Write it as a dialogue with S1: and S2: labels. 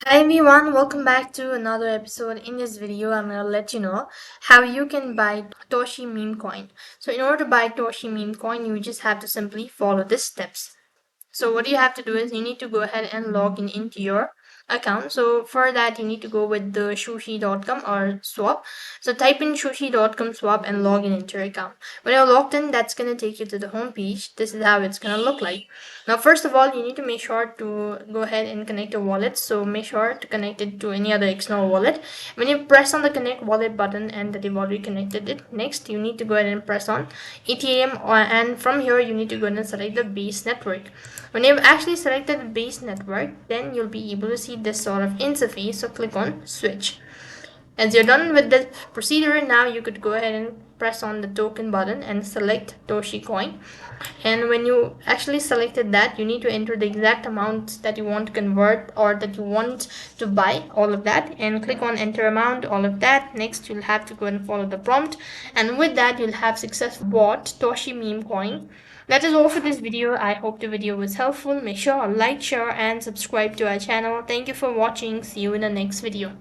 S1: Hi everyone, welcome back to another episode. In this video, I'm going to let you know how you can buy Toshi Meme Coin. So in order to buy Toshi Meme Coin, you just have to simply follow these steps. So what you have to do is you need to go ahead and log in into your account. So for that, you need to go with the sushi.com or swap. So type in sushi.com swap and log in into your account. When you're logged in, that's going to take you to the home page. This is how it's going to look like. Now, first of all, you need to make sure to go ahead and connect your wallet. So make sure to connect it to any other external wallet. When you press on the connect wallet button and that you've already connected it, next you need to go ahead and press on Ethereum, and from here you need to go ahead and select the base network. When you've actually selected the base network, then you'll be able to see this sort of interface. So click on switch. As you're done with the procedure, now you could go ahead and press on the token button and select Toshi coin. And when you actually selected that, you need to enter the exact amount that you want to convert or that you want to buy, all of that, and click on enter amount, all of that. Next, you'll have to go and follow the prompt, and with that you'll have successfully bought Toshi Meme Coin. That is all for this video. I hope the video was helpful. Make sure to like, share and subscribe to our channel. Thank you for watching. See you in the next video.